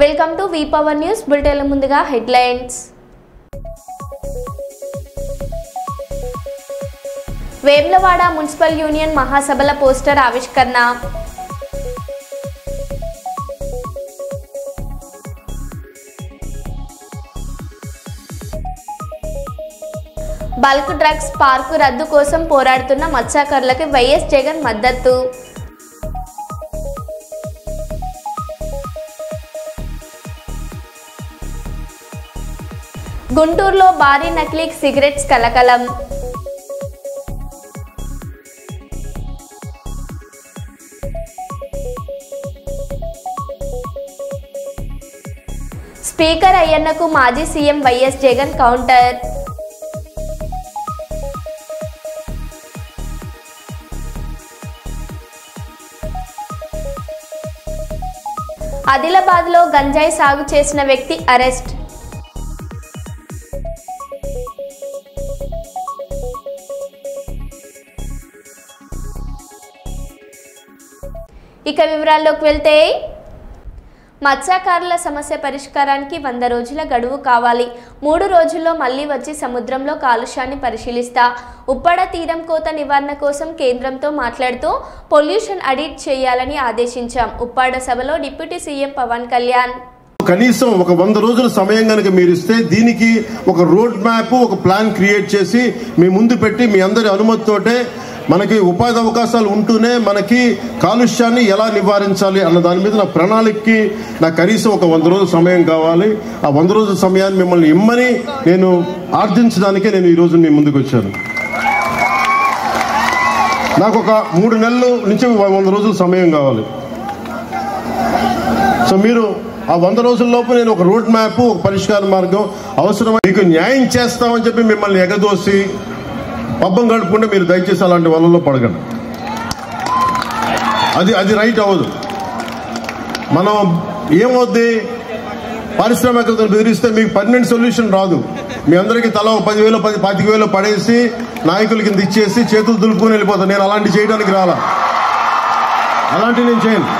Welcome to V power news bulletin. ముందుగా headlines. Vemulawada municipal union మహాసభల poster ఆవిష్కరణ. Bulk drugs park రద్దు కోసం పోరాడుతున్న మత్స్యకారులకు వైఎస్ జగన్ మద్దతు. గుంటూరులో భారీ నకిలీ సిగరెట్స్ కలకలం. స్పీకర్ అయ్యన్నకు మాజీ సీఎం వైఎస్ జగన్ కౌంటర్. ఆదిలాబాద్లో గంజాయి సాగు చేసిన వ్యక్తి అరెస్ట్. ఇక వివరాల్లోకి వెళ్తే, మత్స్యకారుల సమస్య పరిష్కారానికి 100 రోజుల గడువు కావాలి. 3 రోజుల్లో మళ్లీ వచ్చి సముద్రంలో కాలుష్యాన్ని పరిశీలిస్తా. ఉప్పడ తీరం కోత నివారణ కోసం కేంద్రంతో మాట్లాడుతూ పొల్యూషన్ ఆడిట్ చేయాలని ఆదేశించాం. ఉప్పాడ సభలో డిప్యూటీ సీఎం పవన్ కళ్యాణ్. కనీసం ఒక 100 రోజుల సమయం కనుక మీరు ఇస్తే దీనికి ఒక రోడ్ మ్యాప్, ఒక ప్లాన్ క్రియేట్ చేసి మీ ముందు పెట్టి మీ అందరి అనుమతితోటే మనకి ఉపాధి అవకాశాలు ఉంటూనే మనకి కాలుష్యాన్ని ఎలా నివారించాలి అన్న దాని మీద నా ప్రణాళికకి నాకు కనీసం ఒక 100 రోజుల సమయం కావాలి. ఆ 100 రోజుల సమయాన్ని మిమ్మల్ని ఇమ్మని నేను ఆర్జించడానికే నేను ఈరోజు మీ ముందుకు వచ్చాను. నాకు ఒక 3 నెలల నుంచి 100 రోజుల సమయం కావాలి. సో మీరు ఆ 100 రోజుల్లోపు నేను ఒక రోడ్ మ్యాప్, ఒక పరిష్కార మార్గం అవసరం, మీకు న్యాయం చేస్తామని చెప్పి మిమ్మల్ని ఎగదోసి పబ్బం గడుపుకుంటే మీరు దయచేసి అలాంటి వలలో పడగండి. అది రైట్ అవ్వదు. మనం ఏమవుద్ది, పారిశ్రామికతను బెదిరిస్తే మీకు పర్మనెంట్ సొల్యూషన్ రాదు. మీ అందరికీ తల 10,000 25,000 పడేసి నాయకుల కింద ఇచ్చేసి చేతులు దులుపుకుని వెళ్ళిపోతాను. నేను అలాంటి చేయడానికి రాలా, అలాంటివి నేను చేయను.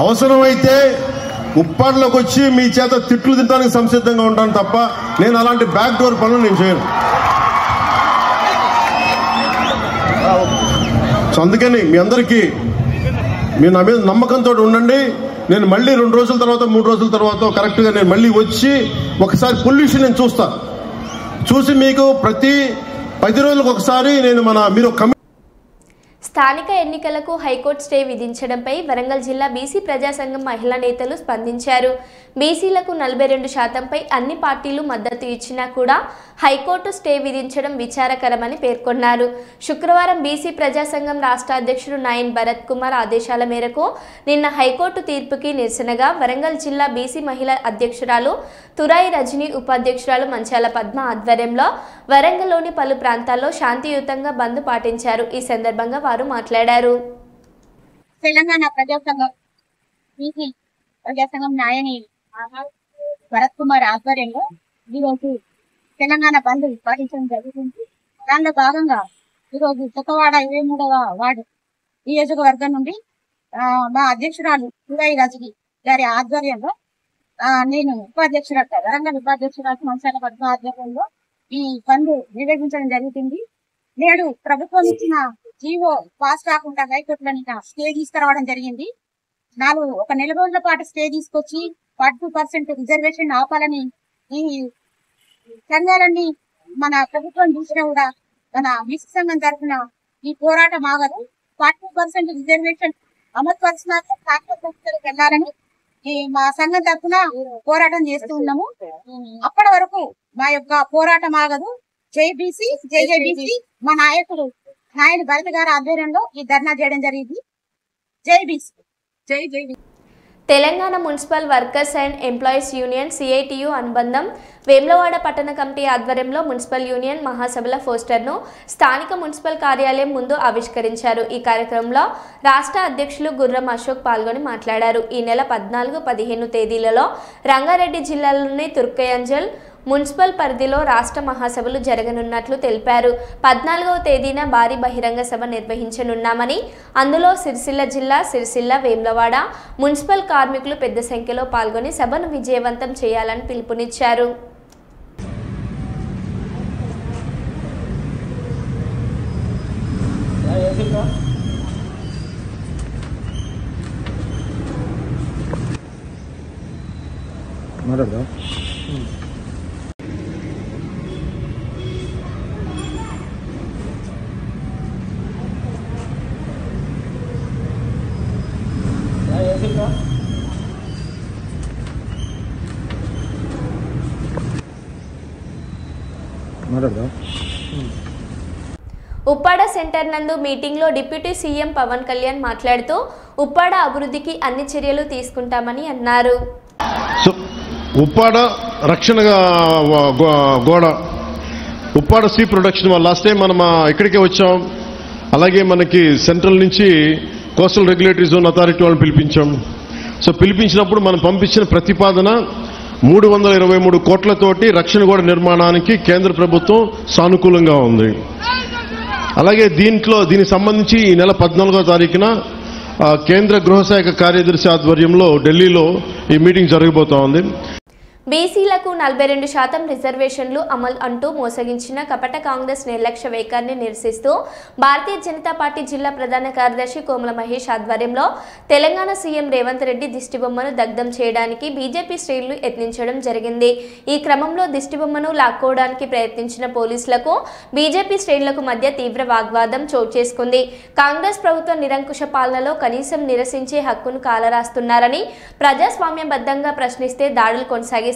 అవసరమైతే ఉప్పాడలోకి వచ్చి మీ చేత తిట్లు తినడానికి సంసిద్ధంగా ఉంటాను తప్ప నేను అలాంటి బ్యాక్ డోర్ పనులు నేను చేయను. సో అందుకని మీ అందరికీ మీరు నా మీద నమ్మకంతో ఉండండి. నేను మళ్ళీ 2 రోజుల తర్వాత 3 రోజుల తర్వాత కరెక్ట్గా నేను మళ్ళీ వచ్చి ఒకసారి పొల్యూషన్ నేను చూసి మీకు ప్రతి 10 రోజులకు ఒకసారి నేను మీరు స్థానిక ఎన్నికలకు హైకోర్టు స్టే విధించడంపై వరంగల్ జిల్లా బీసీ ప్రజాసంఘం మహిళా నేతలు స్పందించారు. బీసీలకు 42%పై అన్ని పార్టీలు మద్దతు ఇచ్చినా కూడా హైకోర్టు స్టే విధించడం విచారకరమని పేర్కొన్నారు. శుక్రవారం బీసీ ప్రజాసంఘం రాష్ట్ర అధ్యక్షుడు నాయన్ భరత్ కుమార్ ఆదేశాల మేరకు నిన్న హైకోర్టు తీర్పుకి నిరసనగా వరంగల్ జిల్లా బీసీ మహిళా అధ్యక్షురాలు తురాయి రజని, ఉపాధ్యక్షురాలు మంచాల పద్మ ఆధ్వర్యంలో వరంగల్లోని పలు ప్రాంతాల్లో శాంతియుతంగా బంద్ పాటించారు. ఈ సందర్భంగా వారు మాట్లాడారు. తెలంగాణ ప్రజాసంఘం నాయని భరత్ కుమార్ ఆధ్వర్యంలో ఈరోజు తెలంగాణ బంద్ పాటించడం జరుగుతుంది. దానిలో భాగంగా ఈరోజు కొత్తవాడ 23వ వార్డు నియోజకవర్గం నుండి మా అధ్యక్షురాలు తురాయి రజని గారి ఆధ్వర్యంలో నేను వరంగల్ ఉపాధ్యక్షురాలు మంచాల పద్మ ఆధ్వర్యంలో ఈ బంద్ నిర్వహించడం జరుగుతుంది. నేడు ప్రభుత్వం ఇచ్చిన జీవో పాస్ కాకుండా హైకోర్టులో స్టే తీసుకురావడం జరిగింది. ఒక నెల రోజుల పాటు స్టే తీసుకొచ్చి 42% రిజర్వేషన్ ఆపాలని ఈ సంఘాలన్నీ మన ప్రభుత్వం చూసినా కూడా మన బీసీ సంఘం తరఫున ఈ పోరాటం ఆగదు. 42% రిజర్వేషన్ అమలుపరిచినాక వెళ్ళాలని మా సంఘం తరఫున పోరాటం చేస్తూ ఉన్నాము. అప్పటి వరకు మా యొక్క పోరాటం ఆగదు. జై బీసీ, జై జై బీసీ. మా నాయకుడు నాయని భరత్ గారి ఆధ్వర్యంలో ఈ ధర్నా చేయడం జరిగింది. జై బీసీ, జై జై BC. Telangana municipal workers and employees union CITU అనుబంధం వేములవాడ పట్టణ కమిటీ ఆధ్వర్యంలో మున్సిపల్ యూనియన్ మహాసభల పోస్టర్ను స్థానిక మున్సిపల్ కార్యాలయం ముందు ఆవిష్కరించారు. ఈ కార్యక్రమంలో రాష్ట్ర అధ్యక్షులు గుర్రం అశోక్ పాల్గొని మాట్లాడారు. ఈ నెల 14, 15 తేదీలలో రంగారెడ్డి జిల్లాలోని తుర్కయంజల్, మున్సిపల్ పరిధిలో రాష్ట్ర మహాసభలు జరగనున్నట్లు తెలిపారు. 14వ తేదీన భారీ బహిరంగ సభ నిర్వహించనున్నామని, అందులో సిరిసిల్ల జిల్లా సిరిసిల్ల, వేములవాడ మున్సిపల్ కార్మికులు పెద్ద సంఖ్యలో పాల్గొని సభను విజయవంతం చేయాలని పిలుపునిచ్చారు. ఉప్పాడ సెంటర్ నందు మీటింగ్లో డిప్యూటీ సీఎం పవన్ కళ్యాణ్ మాట్లాడుతూ ఉప్పాడ అభివృద్ధికి అన్ని చర్యలు తీసుకుంటామని అన్నారు. ఉప్పాడ రక్షణ గోడ, ఉప్పాడ సీ ప్రొడక్షన్ వల్ల లాస్ట్ టైం మనం ఇక్కడికే వచ్చాం. అలాగే మనకి సెంట్రల్ నుంచి కోస్టల్ రెగ్యులేటరీ జోన్ అథారిటీ వాళ్ళని పిలిపించాం. సో పిలిపించినప్పుడు మనం పంపించిన ప్రతిపాదన 323 కోట్లతోటి రక్షణ గోడ నిర్మాణానికి కేంద్ర ప్రభుత్వం సానుకూలంగా ఉంది. అలాగే దీనికి సంబంధించి ఈ నెల 14వ తారీఖున కేంద్ర గృహశాఖ కార్యదర్శి ఆధ్వర్యంలో ఢిల్లీలో ఈ మీటింగ్ జరగబోతోంది. బీసీలకు 42% రిజర్వేషన్లు అమలు అంటూ మోసగించిన కపట కాంగ్రెస్ నిర్లక్ష్య వైఖరిని నిరసిస్తూ భారతీయ జనతా పార్టీ జిల్లా ప్రధాన కార్యదర్శి కోమల మహేష్ ఆధ్వర్యంలో తెలంగాణ సీఎం రేవంత్ రెడ్డి దిష్టిబొమ్మను దగ్ధం చేయడానికి బీజేపీ శ్రేణులు యత్నించడం జరిగింది. ఈ క్రమంలో దిష్టిబొమ్మను లాక్కోవడానికి ప్రయత్నించిన పోలీసులకు బీజేపీ శ్రేణులకు మధ్య తీవ్ర వాగ్వాదం చోటు చేసుకుంది. కాంగ్రెస్ ప్రభుత్వ నిరంకుశ పాలనలో కనీసం నిరసించే హక్కును కాలరాస్తున్నారని, ప్రజాస్వామ్యబద్ధంగా ప్రశ్నిస్తే దాడులు కొనసాగిస్తున్నారని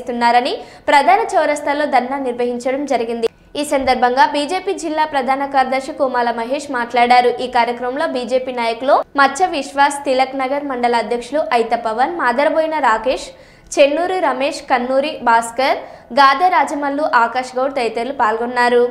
ప్రధాన చౌరస్తాలో ధర్నా నిర్వహించడం జరిగింది. ఈ సందర్భంగా బీజేపీ జిల్లా ప్రధాన కార్యదర్శి కోమాల మహేష్ మాట్లాడారు. ఈ కార్యక్రమంలో బీజేపీ నాయకులు మచ్చ విశ్వాస్, తిలక్ నగర్ మండల అధ్యక్షులు ఐత పవన్, మాదరబోయిన రాకేష్, చెన్నూరి రమేష్, కన్నూరి భాస్కర్, గాద రాజమల్లు, ఆకాష్ గౌడ్ తదితరులు పాల్గొన్నారు.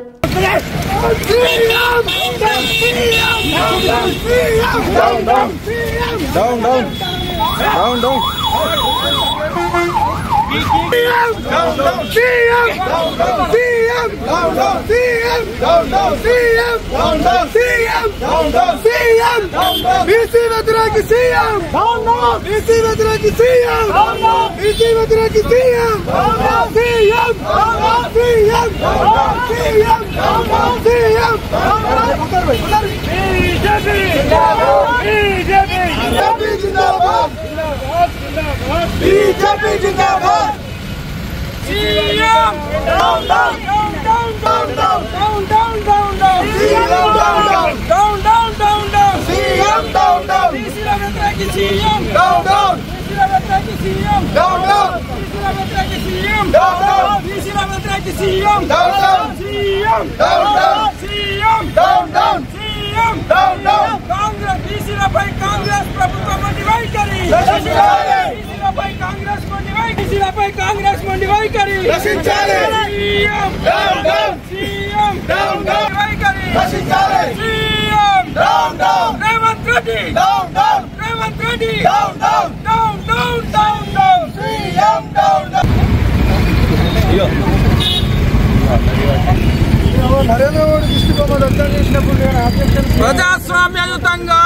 बीजेपी जिंदाबाद CM down down down down down down down down CM down down down down down down CM down down CM down down CM down down CM down down CM down down CM down down CM down down CM down down Congress बीसीలపై కాంగ్రెస్ ప్రభుత్వం వైఖరి రక్షించాలి. बीसीలపై కాంగ్రెస్ बीसीలపై కాంగ్రెస్ వైఖరి రక్షించాలి. CM down down CM down down వైఖరి రక్షించాలి. CM down down Revanth Reddy down down Revanth Reddy down down down down down down CM down down Narendra Modi దృష్టిబొమ్మ రద్దు చేసినప్పుడు నేను ఆబ్జెక్షన్ ప్రజాస్వామ్యయుతంగా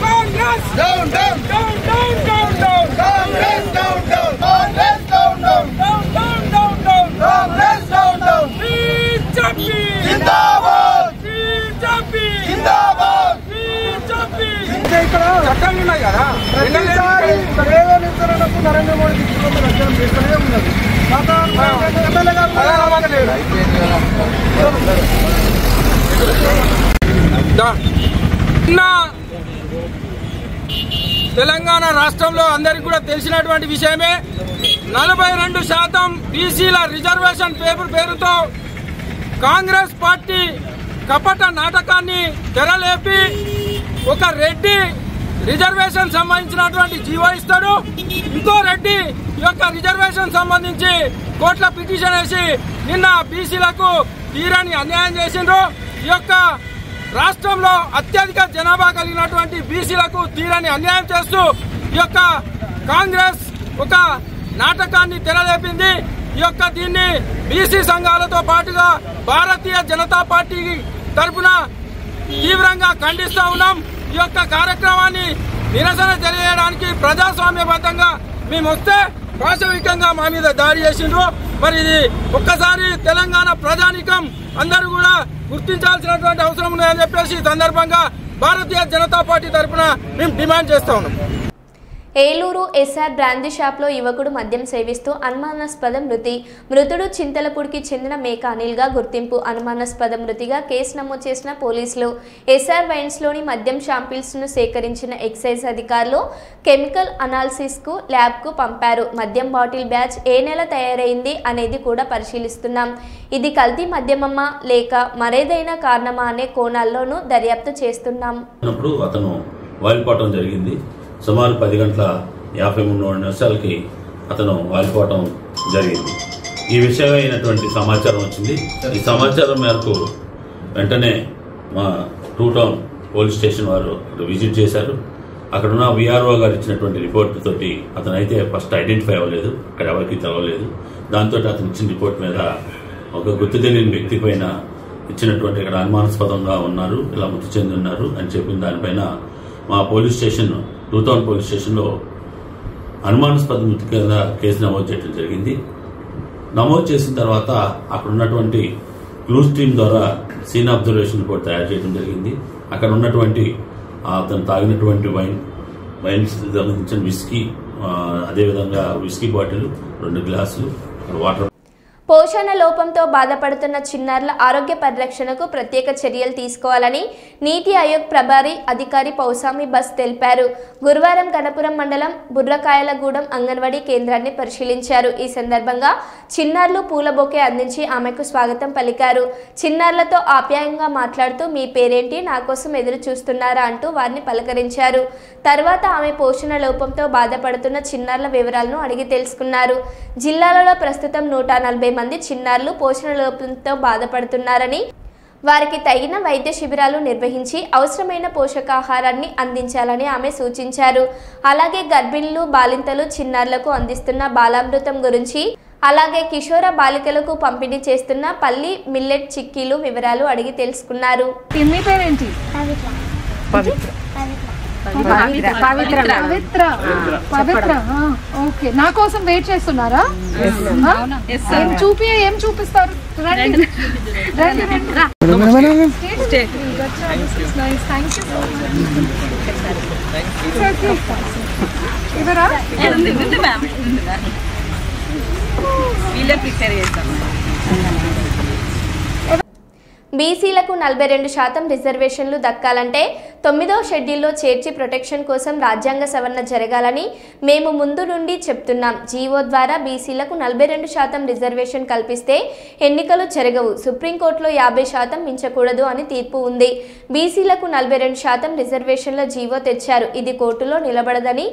Congress down down down down down down Congress down down Congress down down down down down down Congress down down BJP జిందాబాద్ BJP జిందాబాద్ BJP ఇక్కడ చట్టాలు ఉన్నాయి కదా రేవ నిర్ధారణకు నరేంద్ర మోడీ దృష్టిబొమ్మ రద్దు చేస్తూనే ఉన్నది. తెలంగాణ రాష్ట్రంలో అందరికీ కూడా తెలిసినటువంటి విషయమే 42% బీసీల రిజర్వేషన్ పేరుతో కాంగ్రెస్ పార్టీ కపట నాటకాన్ని తెరలేపి ఒక రెడ్డి రిజర్వేషన్ సంబంధించినటువంటి జీవో ఇస్తాడు, ఇంకో రెడ్డి ఈ యొక్క రిజర్వేషన్ సంబంధించి కోర్టుల పిటిషన్ వేసి నిన్న బీసీలకు తీరని అన్యాయం చేసిండ్రు. ఈ యొక్క రాష్ట్రంలో అత్యధిక జనాభా కలిగినటువంటి బీసీలకు తీరని అన్యాయం చేస్తూ ఈ యొక్క కాంగ్రెస్ ఒక నాటకాన్ని తెరలేపింది. ఈ ఈ యొక్క దీన్ని బీసీ సంఘాలతో పాటుగా భారతీయ జనతా పార్టీ తరఫున తీవ్రంగా ఖండిస్తా ఉన్నాం. ఈ యొక్క కార్యక్రమాన్ని నిరసన తెలియజేయడానికి ప్రజాస్వామ్యబద్ధంగా మేము వస్తే పాశవికంగా మా మీద దాడి చేసిండ్రు. మరి ఇది ఒక్కసారి తెలంగాణ ప్రజానీకం అందరూ కూడా గుర్తించాల్సినటువంటి అవసరం ఉందని చెప్పేసి ఈ సందర్భంగా భారతీయ జనతా పార్టీ తరఫున మేము డిమాండ్ చేస్తా ఉన్నాం. ఏలూరు ఎస్ఆర్ బ్రాందీ షాప్లో యువకుడు మద్యం సేవిస్తూ అనుమానాస్పద మృతి. మృతుడు చింతలపూడికి చెందిన మేక అనిల్గా గుర్తింపు. అనుమానాస్పద మృతిగా కేసు నమోదు చేసిన పోలీసులు ఎస్ఆర్ వైన్స్లోని మద్యం శాంపిల్స్ను సేకరించిన ఎక్సైజ్ అధికారులు కెమికల్ అనాలిసిస్కు ల్యాబ్కు పంపారు. మద్యం బాటిల్ బ్యాచ్ ఏ నెల తయారైంది అనేది కూడా పరిశీలిస్తున్నాం. ఇది కల్తీ మద్యమమ్మా లేక మరేదైనా కారణమా అనే కోణాల్లోనూ దర్యాప్తు చేస్తున్నాం. సుమారు 10:53 అతను వాలిపోవటం జరిగింది. ఈ విషయమైనటువంటి సమాచారం వచ్చింది. ఈ సమాచారం మేరకు వెంటనే మా 2 టౌన్ పోలీస్ స్టేషన్ వారు విజిట్ చేశారు. అక్కడున్న విఆర్ఓ గారు ఇచ్చినటువంటి రిపోర్ట్ తోటి అతనైతే ఫస్ట్ ఐడెంటిఫై అవ్వలేదు, అక్కడ ఎవరికి తెలవలేదు. దాంతో అతను ఇచ్చిన రిపోర్ట్ మీద ఒక గుర్తు తెలియని వ్యక్తి పైన ఇచ్చినటువంటి ఇక్కడ అనుమానాస్పదంగా ఉన్నారు, ఇలా మృతి చెంది ఉన్నారు అని చెప్పిన దానిపైన మా పోలీస్ స్టేషన్ 2 టౌన్ పోలీస్ స్టేషన్లో అనుమానాస్పద మృతి కింద కేసు నమోదు చేయడం జరిగింది. నమోదు చేసిన తర్వాత అక్కడ ఉన్నటువంటి క్లూస్ టీమ్ ద్వారా సీన్ అబ్జర్వేషన్ రిపోర్ట్ తయారు చేయడం జరిగింది. అక్కడ ఉన్నటువంటి అతను తాగినటువంటి వైన్స్ సంబంధించిన విస్కీ, అదేవిధంగా విస్కీ బాటిల్, 2 గ్లాసులు, వాటర్. పోషణ లోపంతో బాధపడుతున్న చిన్నారుల ఆరోగ్య పరిరక్షణకు ప్రత్యేక చర్యలు తీసుకోవాలని నీతి ఆయోగ్ ప్రభారీ అధికారి పౌసామి బస్ తెలిపారు. గురువారం గణపురం మండలం బుర్రకాయలగూడెం అంగన్వాడీ కేంద్రాన్ని పరిశీలించారు. ఈ సందర్భంగా చిన్నారులు పూల బొకే అందించి ఆమెకు స్వాగతం పలికారు. చిన్నారులతో ఆప్యాయంగా మాట్లాడుతూ మీ పేరేంటి, నా కోసం ఎదురు చూస్తున్నారా అంటూ వారిని పలకరించారు. తర్వాత ఆమె పోషణ లోపంతో బాధపడుతున్న చిన్నారుల వివరాలను అడిగి తెలుసుకున్నారు. జిల్లాలలో ప్రస్తుతం 140 మంది చిన్నారులు పోషణ లోపంతో బాధపడుతున్నారని, వారికి తగిన వైద్య శిబిరాలు నిర్వహించి అవసరమైన పోషకాహారాన్ని అందించాలని ఆమె సూచించారు. అలాగే గర్భిణులు, బాలింతలు, చిన్నారులకు అందిస్తున్న బాలామృతం గురించి, అలాగే కిషోర బాలికలకు పంపిణీ చేస్తున్న పల్లి మిల్లెట్ చిక్కీలు వివరాలు అడిగి తెలుసుకున్నారు. ఓకే, నా కోసం వెయిట్ చేస్తున్నారా? ఏం చూపిస్తారు? బీసీలకు 42% రిజర్వేషన్లు దక్కాలంటే 9వ షెడ్యూల్లో చేర్చి ప్రొటెక్షన్ కోసం రాజ్యాంగ సవరణ జరగాలని మేము ముందు నుండి చెప్తున్నాం. జీవో ద్వారా బీసీలకు 42% రిజర్వేషన్ కల్పిస్తే ఎన్నికలు జరగవు. సుప్రీంకోర్టులో 50% మించకూడదు అని తీర్పు ఉంది. బీసీలకు 42% రిజర్వేషన్ల జీవో తెచ్చారు. ఇది కోర్టులో నిలబడదని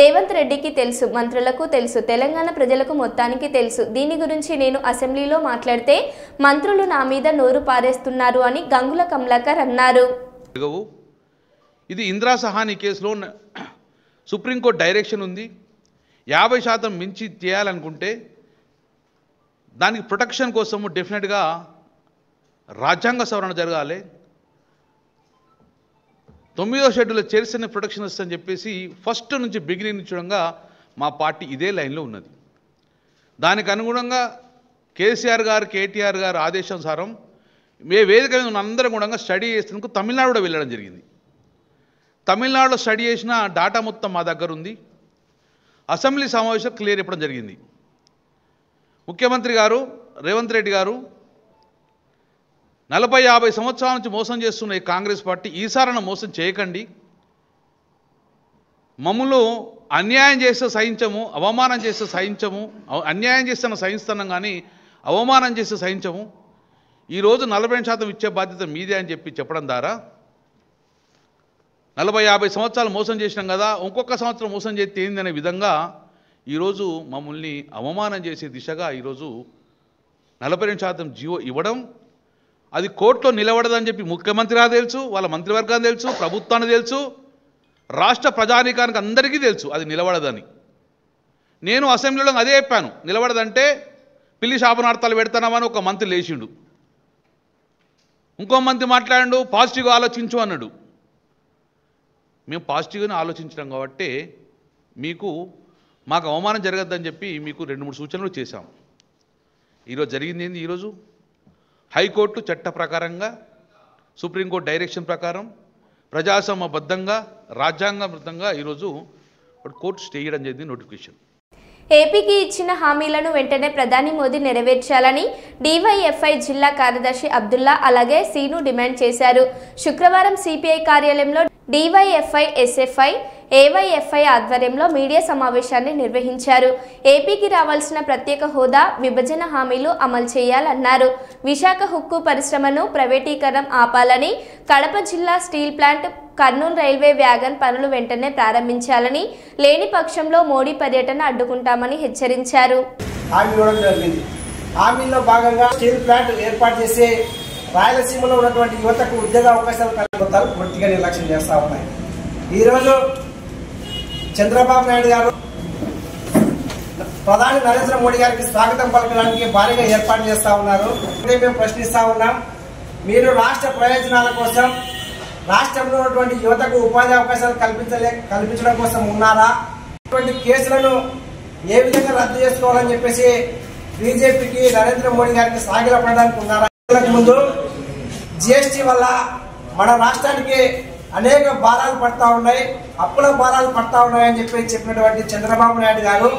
రేవంత్ రెడ్డికి తెలుసు, మంత్రులకు తెలుసు, తెలంగాణ ప్రజలకు మొత్తానికి తెలుసు. దీని గురించి నేను అసెంబ్లీలో మాట్లాడితే మంత్రులు నా మీద నోరు పారేస్తున్నారు అని గంగుల కమలాకర్ అన్నారు. ఇది ఇందిరా సహాని కేసులో సుప్రీంకోర్టు డైరెక్షన్ ఉంది. 50% మించి చేయాలనుకుంటే దానికి ప్రొటెక్షన్ కోసము డెఫినెట్గా రాజ్యాంగ సవరణ జరగాలి. 9వ షెడ్యూల్లో చేర్చిన ప్రొటెక్షన్ వస్తుందని చెప్పేసి ఫస్ట్ నుంచి బిగినింగ్ నుంచి మా పార్టీ ఇదే లైన్లో ఉన్నది. దానికి అనుగుణంగా కేసీఆర్ గారు, కేటీఆర్ గారు ఆదేశానుసారం వేదిక మీద అందరం కూడా స్టడీ చేసేందుకు తమిళనాడు కూడా వెళ్ళడం జరిగింది. తమిళనాడులో స్టడీ చేసిన డాటా మొత్తం మా దగ్గర ఉంది. అసెంబ్లీ సమావేశం క్లియర్ ఇవ్వడం జరిగింది. ముఖ్యమంత్రి గారు రేవంత్ రెడ్డి గారు 40-50 సంవత్సరాల నుంచి మోసం చేస్తున్న ఈ కాంగ్రెస్ పార్టీ ఈసారన మోసం చేయకండి, మమ్మల్ని అన్యాయం చేస్తే సహించము, అవమానం చేస్తే సహించము, అన్యాయం చేస్తే సహిస్తున్నాం కానీ అవమానం చేస్తే సహించము, ఈరోజు 40% ఇచ్చే బాధ్యత మీదే అని చెప్పడం ద్వారా 40-50 సంవత్సరాలు మోసం చేసినాం కదా, ఇంకొక సంవత్సరం మోసం చేస్తే ఏందనే విధంగా ఈరోజు మమ్మల్ని అవమానం చేసే దిశగా ఈరోజు 42% జీవో ఇవ్వడం, అది కోర్టులో నిలబడదని చెప్పి ముఖ్యమంత్రి గారు తెలుసు, వాళ్ళ మంత్రివర్గానికి తెలుసు, ప్రభుత్వానికి తెలుసు, రాష్ట్ర ప్రజానీకానికి అందరికీ తెలుసు అది నిలబడదని. నేను అసెంబ్లీలో అదే చెప్పాను, నిలబడదంటే పిల్లి శాపనార్థాలు పెడతానామని ఒక మంత్రి లేచిండు. ఇంకో మంత్రి మాట్లాడు పాజిటివ్గా ఆలోచించు అన్నాడు. మేము పాజిటివ్గానే ఆలోచించడం కాబట్టి మాకు అవమానం జరగద్దని చెప్పి మీకు 2-3 సూచనలు చేశాం. ఈరోజు జరిగింది ఏంది? ఈరోజు హైకోర్టు చట్ట ప్రకారంగా సుప్రీంకోర్టు డైరెక్షన్ ప్రకారం ప్రజాస్వామ్యబద్ధంగా రాజ్యాంగబద్ధంగా ఈరోజు కోర్టు స్టే చేయడం జరిగింది నోటిఫికేషన్. ఏపీకి ఇచ్చిన హామీలను వెంటనే ప్రధాని మోదీ నెరవేర్చాలని డీవైఎఫ్ఐ జిల్లా కార్యదర్శి అబ్దుల్లా అలాగే సీను డిమాండ్ చేశారు. శుక్రవారం సిపిఐ కార్యాలయంలో డీవైఎఫ్ఐ, ఎస్ఎఫ్ఐ, ఏవైఎఫ్ఐ ఆధ్వర్యంలో మీడియా సమావేశాన్ని నిర్వహించారు. ఏపీకి రావాల్సిన ప్రత్యేక హోదా, విభజన హామీలు అమలు చేయాలన్నారు. విశాఖ ఉక్కు పరిశ్రమను ప్రైవేటీకరణ ఆపాలని, కడప జిల్లా steel plant, Kurnool railway wagon పనులు వెంటనే ప్రారంభించాలని, లేని పక్షంలో మోడీ పర్యటన అడ్డుకుంటామని హెచ్చరించారు. హామీలో భాగంగా స్టీల్ ప్లాంట్ ఏర్పాటు చేసి రాయలసీమలో ఉన్నటువంటి యువతకు ఉద్యోగ అవకాశాలు కల్పిస్తారు పూర్తిగా నిర్లక్ష్యం చేస్తూ ఉన్నాయి. ఈరోజు చంద్రబాబు నాయుడు గారు ప్రధాని నరేంద్ర మోడీ గారికి స్వాగతం పలకడానికి భారీగా ఏర్పాటు చేస్తూ ఉన్నారు. మేము ప్రశ్నిస్తా ఉన్నాం, మీరు రాష్ట్ర ప్రయోజనాల కోసం, రాష్ట్రంలో ఉన్నటువంటి యువతకు ఉపాధి అవకాశాలు కల్పించడం కోసం ఉన్నారా? ఇటువంటి కేసులను ఏ విధంగా రద్దు చేసుకోవాలని చెప్పేసి బీజేపీకి నరేంద్ర మోడీ గారికి సాగిలపడడానికి ఉన్నారా? ముందు జిఎస్టీ వల్ల మన రాష్ట్రానికి అనేక భారాలు పడతా ఉన్నాయి, అప్పుల భారాలు పడతా ఉన్నాయని చెప్పినటువంటి చంద్రబాబు నాయుడు గారు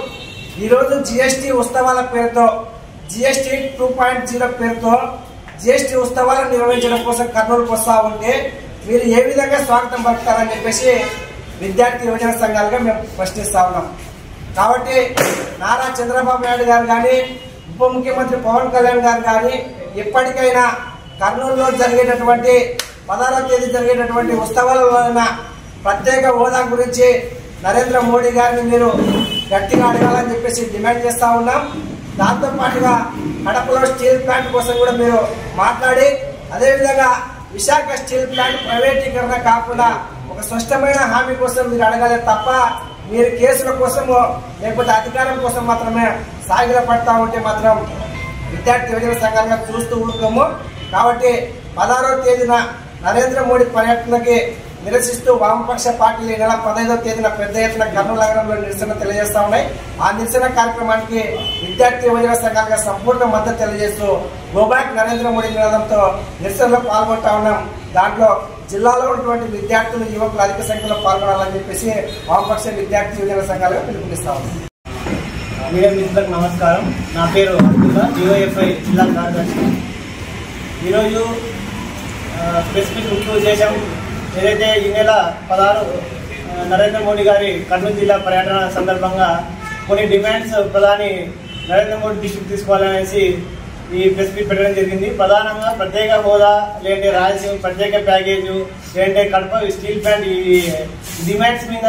ఈరోజు జిఎస్టీ ఉత్సవాల పేరుతో, జిఎస్టీ 2.0 పేరుతో జిఎస్టీ ఉత్సవాలను నిర్వహించడం కోసం కర్నూలుకు వస్తూ ఉంటే మీరు ఏ విధంగా స్వాగతం పలుకుతారని చెప్పేసి విద్యార్థి యువజన సంఘాలుగా మేము ప్రశ్నిస్తా ఉన్నాం. కాబట్టి నారా చంద్రబాబు నాయుడు గారు కానీ, ఉప ముఖ్యమంత్రి పవన్ కళ్యాణ్ గారు కానీ ఎప్పటికైనా కర్నూలులో జరిగేటటువంటి 16వ తేదీ జరిగేటటువంటి ఉత్సవాలలో ప్రత్యేక హోదా గురించి నరేంద్ర మోడీ గారిని మీరు గట్టిగా అడగాలని చెప్పేసి డిమాండ్ చేస్తా ఉన్నాం. దాంతో పాటుగా కడపలో స్టీల్ ప్లాంట్ కోసం కూడా మీరు మాట్లాడి, అదేవిధంగా విశాఖ స్టీల్ ప్లాంట్ ప్రైవేటీకరణ కాకుండా ఒక స్పష్టమైన హామీ కోసం మీరు అడగాలి తప్ప మీరు కేసుల కోసమో లేకపోతే అధికారం కోసం మాత్రమే సాగిల పడతా ఉంటే మాత్రం విద్యార్థి యువజన సంఘాలుగా చూస్తూ ఊరుకోము. కాబట్టి 16వ తేదీన నరేంద్ర మోడీ పర్యటనకి నిరసిస్తూ వామపక్ష పార్టీలు ఈ నెల 15వ తేదీన పెద్ద ఎత్తున కర్నూలు నగరంలో నిరసన తెలియజేస్తా ఉన్నాయి. ఆ నిరసన కార్యక్రమానికి విద్యార్థి యువజన సంఘాలుగా సంపూర్ణ మద్దతు తెలియజేస్తూ గోబ్యాక్ నరేంద్ర మోడీ నినాదంతో నిరసనలో పాల్గొంటా ఉన్నాం. దాంట్లో జిల్లాలో ఉన్నటువంటి విద్యార్థులు, యువకులు అధిక సంఖ్యలో పాల్గొనాలని చెప్పేసి వామపక్ష విద్యార్థి యువజన సంఘాలుగా పిలుపునిస్తా ఉన్నాం. మీడియా మిత్రులకు నమస్కారం. నా పేరు అబ్దుల్లా, డివైఎఫ్ఐ జిల్లా కార్యదర్శి. ఈరోజు స్పెసిఫిక్ ముఖ్య ఉద్దేశం ఏదైతే ఈ నెల 16 నరేంద్ర మోడీ గారి కర్నూలు జిల్లా పర్యటన సందర్భంగా కొన్ని డిమాండ్స్ ప్రధాని నరేంద్ర మోడీ దృష్టికి తీసుకోవాలనేసి ఈ ప్రెస్ మీట్ పెట్టడం జరిగింది. ప్రధానంగా ప్రత్యేక హోదా, లేదంటే రాయలసీమ ప్రత్యేక ప్యాకేజు, లేదంటే కడప స్టీల్ ప్లాంట్, ఈ డిమాండ్స్ మీద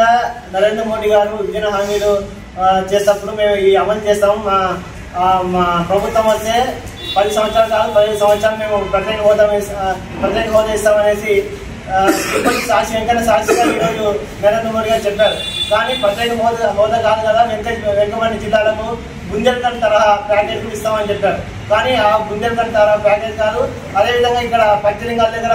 నరేంద్ర మోడీ గారు విభజన హామీలు చేసేటప్పుడు మేము ఈ అమలు చేస్తాము. మా ప్రభుత్వం వస్తే 10 సంవత్సరాలు కాదు 15 సంవత్సరాలు మేము ప్రత్యేక హోదా ఇస్తామనేసి సాక్షి వెంకన్న సాక్షిగా ఈరోజు నరేంద్ర మోడీ గారు చెప్పారు. కానీ ప్రత్యేక హోదా కాదు కదా, వెంకమణి జిల్లాలకు బుందేల్ఖండ్ తరహా ప్యాకేజ్ ఇస్తామని చెప్పారు. కానీ ఆ బుందేల్ఖండ్ తరహా ప్యాకేజ్ కాదు. అదేవిధంగా ఇక్కడ పంచలింగాల దగ్గర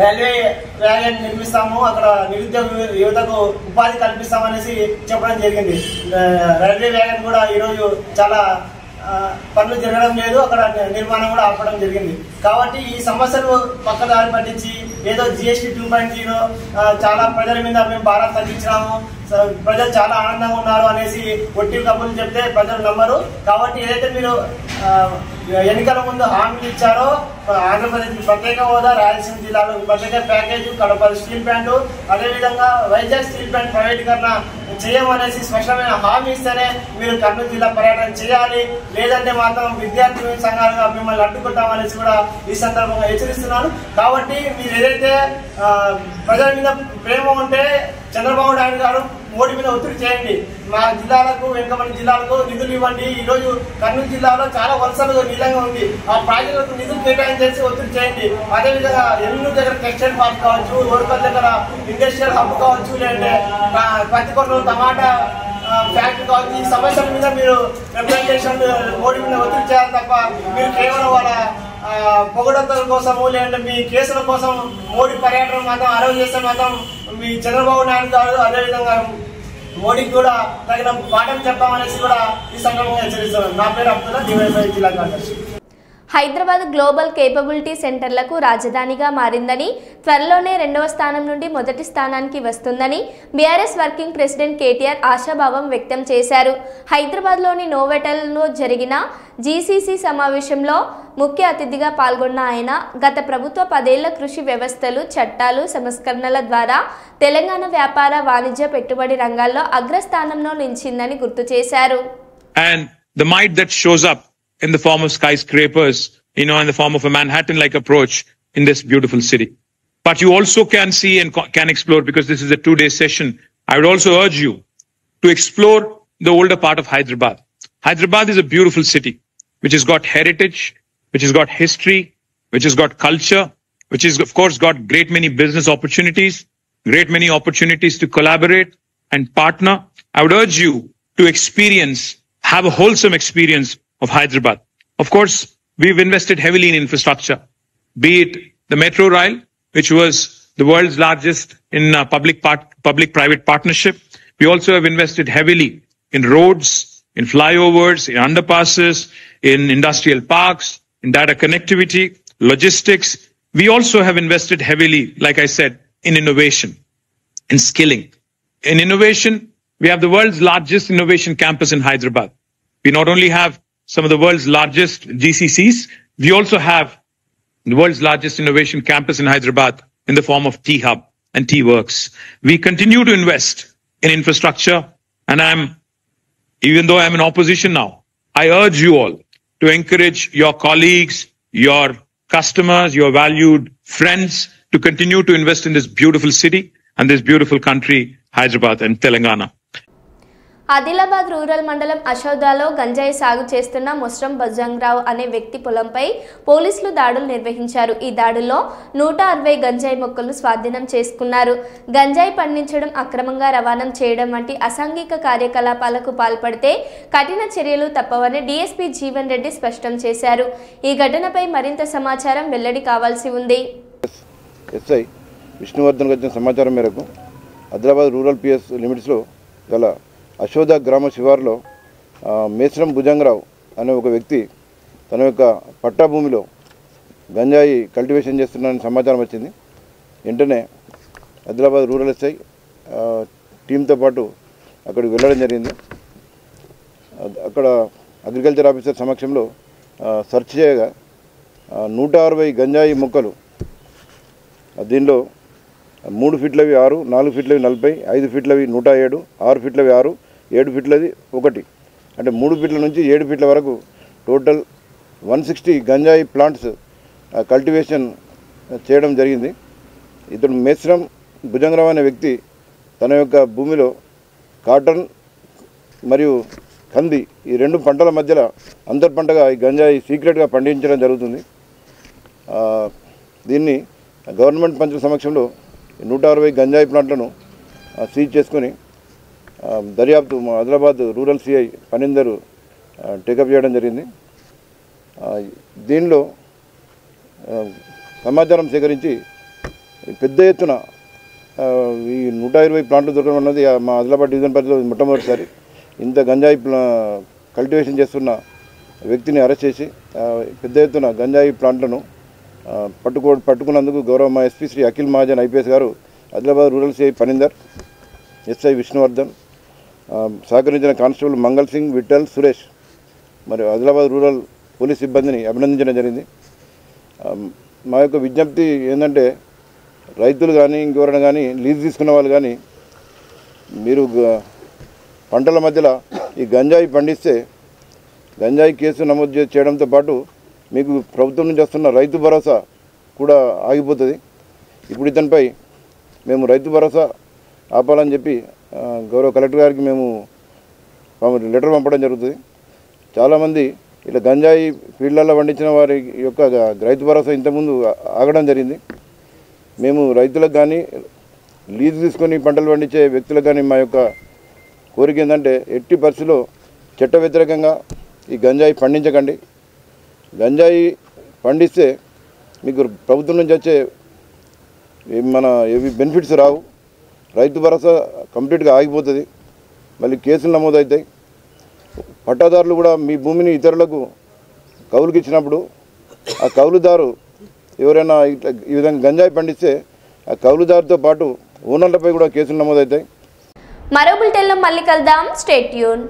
రైల్వే వ్యాగన్ నిర్మిస్తాము, అక్కడ నిరుద్యోగ యువతకు ఉపాధి కల్పిస్తామనేసి చెప్పడం జరిగింది. రైల్వే వ్యాగన్ కూడా ఈరోజు చాలా పనులు జరగడం లేదు, అక్కడ నిర్మాణం కూడా ఆపడం జరిగింది. కాబట్టి ఈ సమస్యలు పక్కదారి పట్టించి ఏదో జిఎస్టీ 2.0 చాలా ప్రజల మీద మేము భారం తగ్గించినాము, ప్రజలు చాలా ఆనందంగా ఉన్నారు అనేసి ఒట్టి కబుర్లు చెప్తే ప్రజలు నమ్మరు. కాబట్టి ఏదైతే మీరు ఎన్నికల ముందు హామీలు ఇచ్చారో ఆంధ్రప్రదేశ్ ప్రత్యేక హోదా, రాయలసీమ జిల్లాలో ప్రత్యేక ప్యాకేజీ, కడప స్టీల్ ప్లాంట్, అదేవిధంగా వైజాగ్ స్టీల్ ప్లాంట్ ప్రైవేటీకరణ చేయమనేసి స్పష్టమైన హామీ ఇస్తేనే మీరు కర్నూలు జిల్లా పర్యటన చేయాలి. లేదంటే మాత్రం విద్యార్థి సంఘాలుగా మిమ్మల్ని అడ్డుకుంటామనేసి కూడా ఈ సందర్భంగా హెచ్చరిస్తున్నాను. కాబట్టి మీరు ఏదైతే ప్రజల మీద ప్రేమ ఉంటే చంద్రబాబు నాయుడు గారు మోడీ మీద ఒత్తిడి చేయండి. మా జిల్లాలకు, వెంకమణి జిల్లాలకు నిధులు ఇవ్వండి. ఈ రోజు కర్నూలు జిల్లాలో చాలా వలసలు నీలంగా ఉంది, ఆ ప్రాజెక్టులకు నిధులు కేటాయించేసి ఒత్తిడి చేయండి. అదేవిధంగా ఎన్నూరు దగ్గర టెక్స్టైల్ పార్క్ కావచ్చు, ఓర్కల్ దగ్గర ఇండస్ట్రియల్ హబ్ కావచ్చు, లేదంటే పత్తికొండలు టమాటా ఫ్యాక్టరీ నాయకులు కావచ్చు, ఈ సమస్యల మీద మీరు రిప్రజెంటేషన్ మోడీ మీద ఒత్తిడి చేయాలి తప్ప మీరు కేవలం వాళ్ళ పొగడతల కోసము లేదంటే మీ కేసుల కోసం మోడీ పర్యటన మాత్రం అరవై చేస్తే మాత్రం మీ చంద్రబాబు నాయుడు గారు అదేవిధంగా మోడీకి కూడా తగిన పాఠం చెప్పామనేసి కూడా ఈ సందర్భంగా హెచ్చరిస్తున్నారు. నా పేరు అబ్దుల్లా, డివైఎస్ఐ జిల్లా కార్యదర్శి. హైదరాబాద్ గ్లోబల్ కేపబిలిటీ సెంటర్లకు రాజధానిగా మారిందని, త్వరలోనే 2వ స్థానం నుండి మొదటి స్థానానికి వస్తుందని బీఆర్ఎస్ వర్కింగ్ ప్రెసిడెంట్ కేటీఆర్ ఆశాభావం వ్యక్తం చేశారు. హైదరాబాద్లోని నోవెటల్లో జరిగిన జీసీసీ సమావేశంలో ముఖ్య అతిథిగా పాల్గొన్న ఆయన గత ప్రభుత్వ 10 ఏళ్ల కృషి వ్యవస్థలు, చట్టాలు, సంస్కరణల ద్వారా తెలంగాణ వ్యాపార, వాణిజ్య, పెట్టుబడి రంగాల్లో అగ్రస్థానంలో నిలిచిందని గుర్తు చేశారు. And the might that shows up in the form of skyscrapers, in the form of a Manhattan-like approach in this beautiful city. But you also can see and can explore, because this is a 2-day session, I would also urge you to explore the older part of Hyderabad. Hyderabad is a beautiful city, which has got heritage, which has got history, which has got culture, which has of course got great many business opportunities, great many opportunities to collaborate and partner. I would urge you to have a wholesome experience of Hyderabad. Of course, we've invested heavily in infrastructure, be it the Metro Rail, which was the world's largest in public-private partnership. We also have invested heavily in roads, in flyovers, in underpasses, in industrial parks, in data connectivity, logistics. We also have invested heavily, like I said, in innovation, in skilling. In innovation, we have the world's largest innovation campus in Hyderabad. We not only have some of the world's largest GCCs, we also have the world's largest innovation campus in Hyderabad in the form of T-Hub and T-Works. We continue to invest in infrastructure, and even though I'm in opposition now, I urge you all to encourage your colleagues, your customers, your valued friends to continue to invest in this beautiful city and this beautiful country, Hyderabad and Telangana. Adilabad rural మండలం అశోదాలో గంజాయి సాగు చేస్తున్న ముస్రం బజంగ్రావు అనే వ్యక్తి పొలంపై పోలీసులు దాడులు నిర్వహించారు. ఈ దాడుల్లో 160 గంజాయి మొక్కలను స్వాధీనం చేసుకున్నారు. గంజాయి పండించడం, అక్రమంగా రవాణా చేయడం వంటి అసాంఘిక కార్యకలాపాలకు పాల్పడితే కఠిన చర్యలు తప్పవని డీఎస్పీ జీవన్ రెడ్డి స్పష్టం చేశారు. ఈ ఘటనపై మరింత సమాచారం వెల్లడి కావాల్సి ఉంది. ఎస్ఐ విష్ణువర్ధన్ వచ్చిన సమాచారం మేరకు ఆదిలాబాద్ రూరల్ పిఎస్ లిమిట్స్లో గల అశోద గ్రామ శివారులో మేస్రం భుజంగరావు అనే ఒక వ్యక్తి తన యొక్క పట్టా భూమిలో గంజాయి కల్టివేషన్ చేస్తున్నారని సమాచారం వచ్చింది. వెంటనే ఆదిలాబాద్ రూరల్ ఎస్ఐ టీంతో పాటు అక్కడికి వెళ్ళడం జరిగింది. అక్కడ అగ్రికల్చర్ ఆఫీసర్ సమక్షంలో సెర్చ్ చేయగా 160 గంజాయి మొక్కలు, దీనిలో 3 ఫీట్లవి 6, 4 ఫీట్లవి 40, 5 ఫీట్లవి 107, 6 ఫీట్లవి 6, 7 ఫీట్లది 1, అంటే 3 ఫీట్ల నుంచి 7 ఫీట్ల వరకు టోటల్ 160 గంజాయి ప్లాంట్స్ కల్టివేషన్ చేయడం జరిగింది. ఇతడు మేస్రం భుజంగరావు అనే వ్యక్తి తన యొక్క భూమిలో కాటన్ మరియు కంది ఈ 2 పంటల మధ్యలో అంతర్ పంటగా ఈ గంజాయి సీక్రెట్గా పండించడం జరుగుతుంది. దీన్ని గవర్నమెంట్ పంచుల సమక్షంలో 160 గంజాయి ప్లాంట్లను సీజ్ చేసుకొని దర్యాప్తు ఆదిలాబాద్ రూరల్ సిఐ పనిందర్ టేకప్ చేయడం జరిగింది. దీనిలో సమాచారం సేకరించి పెద్ద ఎత్తున ఈ 120 ప్లాంట్లు దొరకడం అన్నది మా ఆదిలాబాద్ డివిజన్ పరిధిలో మొట్టమొదటిసారి. ఇంత గంజాయి కల్టివేషన్ చేస్తున్న వ్యక్తిని అరెస్ట్ చేసి పెద్ద ఎత్తున గంజాయి ప్లాంట్లను పట్టుకున్నందుకు గౌరవ మా ఎస్పీ శ్రీ అఖిల్ మహాజన్ ఐపీఎస్ గారు, Adilabad rural CI Panindar, SI Vishnuvardhan, సహకరించిన కానిస్టేబుల్ మంగళ్ సింగ్, విఠల్, సురేష్ మరియు ఆదిలాబాద్ రూరల్ పోలీస్ సిబ్బందిని అభినందించడం జరిగింది. మా యొక్క విజ్ఞప్తి ఏంటంటే రైతులు కానీ ఇంకెవరైనా కానీ లీజ్ తీసుకున్న వాళ్ళు కానీ మీరు పంటల మధ్యలో ఈ గంజాయి పండిస్తే గంజాయి కేసు నమోదు చేయడంతో పాటు మీకు ప్రభుత్వం నుంచి వస్తున్న రైతు భరోసా కూడా ఆగిపోతుంది. ఇప్పుడు ఇతనిపై మేము రైతు భరోసా ఆపాలని చెప్పి గౌరవ కలెక్టర్ గారికి మేము లెటర్ పంపడం జరుగుతుంది. చాలామంది ఇలా గంజాయి ఫీల్డ్లలో పండించిన వారి యొక్క రైతు భరోసా ఇంతకుముందు ఆగడం జరిగింది. మేము రైతులకు కానీ లీజు తీసుకొని పంటలు పండించే వ్యక్తులకు కానీ మా యొక్క కోరిక ఏంటంటే ఎట్టి పరిస్థితుల్లో చట్ట వ్యతిరేకంగా ఈ గంజాయి పండించకండి. గంజాయి పండిస్తే మీకు ప్రభుత్వం నుంచి వచ్చే ఏవి బెనిఫిట్స్ రావు. రైతు భరోసా కంప్లీట్గా ఆగిపోతుంది. మళ్ళీ కేసులు నమోదవుతాయి. పట్టాదారులు కూడా మీ భూమిని ఇతరులకు కౌలుకి ఇచ్చినప్పుడు ఆ కౌలుదారు ఎవరైనా ఈ విధంగా గంజాయి పండిస్తే ఆ కౌలుదారుతో పాటు ఓనర్లపై కూడా కేసులు నమోదవుతాయి. మరో బులెటిన్లో మళ్ళీ కలుద్దాం. Stay tune.